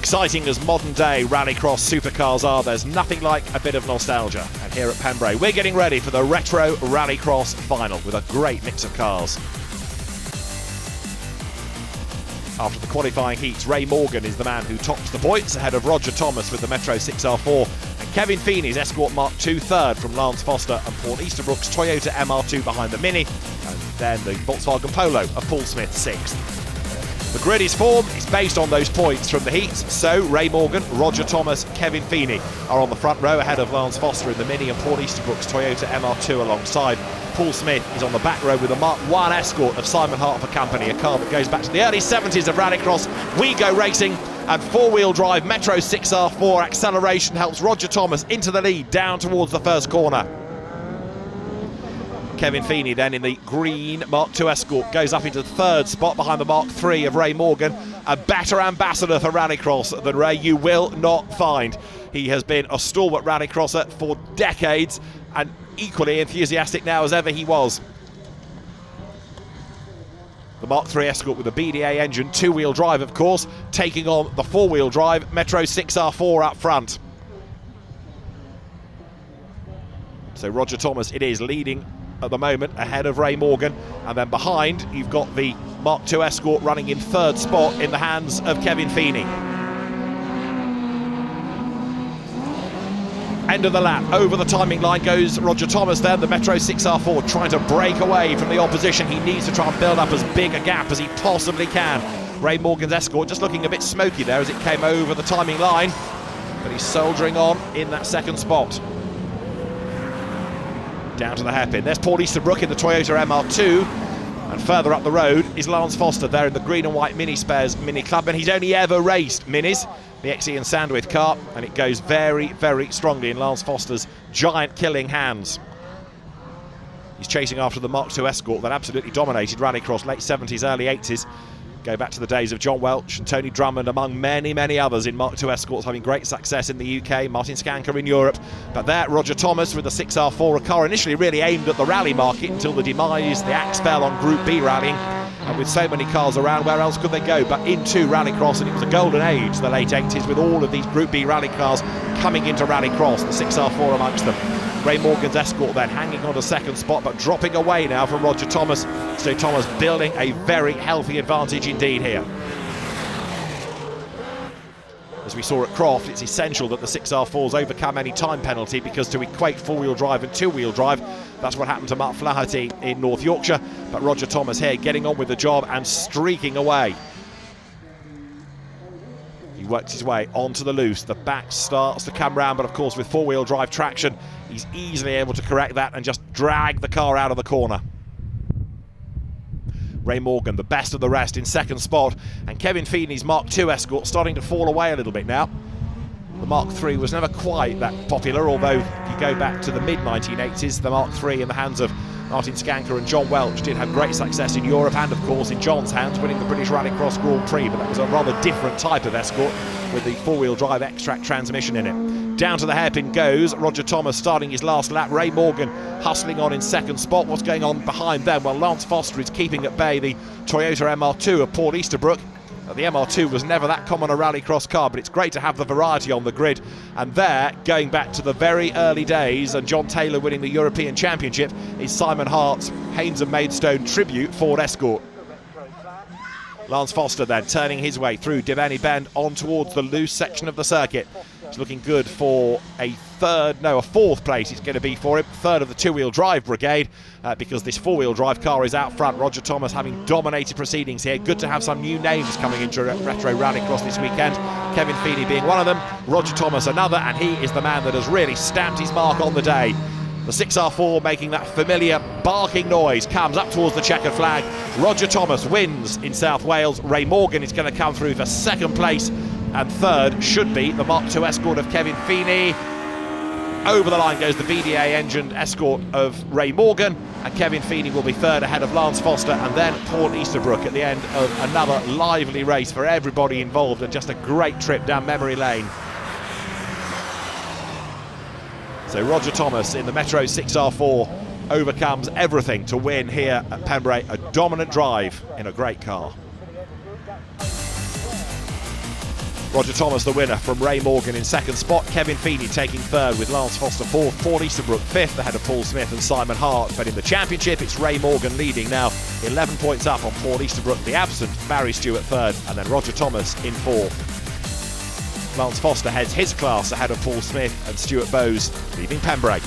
Exciting as modern-day rallycross supercars are, there's nothing like a bit of nostalgia. And here at Pembrey, we're getting ready for the Retro Rallycross final with a great mix of cars. After the qualifying heats, Ray Morgan is the man who tops the points ahead of Roger Thomas with the Metro 6R4 and Kevin Feeney's Escort Mark II third from Lance Foster and Paul Easterbrook's Toyota MR2 behind the Mini, and then the Volkswagen Polo of Paul Smith sixth. The grid is formed, it's based on those points from the heats, so Ray Morgan, Roger Thomas, Kevin Feeney are on the front row ahead of Lance Foster in the Mini and Paul Easterbrook's Toyota MR2 alongside. Paul Smith is on the back row with the Mark I Escort of Simon Hartford Company, a car that goes back to the early 70s of rallycross. We Go Racing, and four-wheel drive Metro 6R4 acceleration helps Roger Thomas into the lead down towards the first corner. Kevin Feeney then in the green Mark II Escort goes up into the third spot behind the Mark III of Ray Morgan. A better ambassador for rallycross than Ray you will not find. He has been a stalwart rallycrosser for decades and equally enthusiastic now as ever he was. The Mark III Escort with the BDA engine, two-wheel drive of course, taking on the four-wheel drive Metro 6R4 up front. So Roger Thomas it is leading at the moment ahead of Ray Morgan, and then behind you've got the Mark II Escort running in third spot in the hands of Kevin Feeney. End of the lap, over the timing line goes Roger Thomas then, the Metro 6R4 trying to break away from the opposition. He needs to try and build up as big a gap as he possibly can. Ray Morgan's Escort just looking a bit smoky there as it came over the timing line, but he's soldiering on in that second spot. Down to the hairpin. There's Paul Easterbrook in the Toyota MR2, and further up the road is Lance Foster there in the green and white Mini Spares Mini Club, and he's only ever raced Minis, the XE and Sandwith car, and it goes very, very strongly in Lance Foster's giant killing hands. He's chasing after the Mark II Escort that absolutely dominated rallycross late 70s, early 80s. Go back to the days of John Welch and Tony Drummond, among many, many others in Mark II Escorts having great success in the UK, Martin Skanker in Europe. But there, Roger Thomas with the 6R4, a car initially really aimed at the rally market until the demise, the axe fell on Group B rallying. And with so many cars around, where else could they go but into rallycross? And it was a golden age, the late 80s, with all of these Group B rally cars coming into rallycross, the 6R4 amongst them. Ray Morgan's Escort then hanging on to second spot, but dropping away now from Roger Thomas. So Thomas building a very healthy advantage indeed here. As we saw at Croft, it's essential that the 6R4s overcome any time penalty, because to equate four-wheel drive and two-wheel drive, that's what happened to Mark Flaherty in North Yorkshire. But Roger Thomas here getting on with the job and streaking away. He works his way onto the loose. The back starts to come round, but of course with four-wheel drive traction, he's easily able to correct that and just drag the car out of the corner. Ray Morgan, the best of the rest, in second spot, and Kevin Feeney's Mark II Escort starting to fall away a little bit now. The Mark III was never quite that popular, although if you go back to the mid-1980s, the Mark III in the hands of Martin Skanker and John Welch did have great success in Europe and of course in John's hands, winning the British Rallycross Grand Prix, but that was a rather different type of Escort with the four-wheel drive extract transmission in it. Down to the hairpin goes Roger Thomas starting his last lap. Ray Morgan hustling on in second spot. What's going on behind them? Well, Lance Foster is keeping at bay the Toyota MR2 of Paul Easterbrook. The MR2 was never that common a rallycross car, but it's great to have the variety on the grid. And there, going back to the very early days and John Taylor winning the European Championship, is Simon Hart's Haynes and Maidstone Tribute Ford Escort. Lance Foster then turning his way through Divany Bend on towards the loose section of the circuit. It's looking good for a fourth place it's going to be for him. Third of the two-wheel drive brigade, because this four-wheel drive car is out front. Roger Thomas having dominated proceedings here. Good to have some new names coming into Retro Rallycross this weekend. Kevin Feeney being one of them, Roger Thomas another, and he is the man that has really stamped his mark on the day. The 6R4 making that familiar barking noise, comes up towards the checkered flag. Roger Thomas wins in South Wales. Ray Morgan is going to come through for second place, and third should be the Mark II Escort of Kevin Feeney. Over the line goes the BDA engined Escort of Ray Morgan, and Kevin Feeney will be third ahead of Lance Foster, and then Paul Easterbrook at the end of another lively race for everybody involved, and just a great trip down memory lane. So Roger Thomas in the Metro 6R4 overcomes everything to win here at Pembrey. A dominant drive in a great car. Roger Thomas the winner from Ray Morgan in second spot. Kevin Feeney taking third with Lance Foster fourth. Paul Easterbrook fifth ahead of Paul Smith and Simon Hart. But in the championship, it's Ray Morgan leading now, 11 points up on Paul Easterbrook, the absent Barry Stewart third, and then Roger Thomas in fourth. Lance Foster heads his class ahead of Paul Smith and Stuart Bowes leaving Pembroke.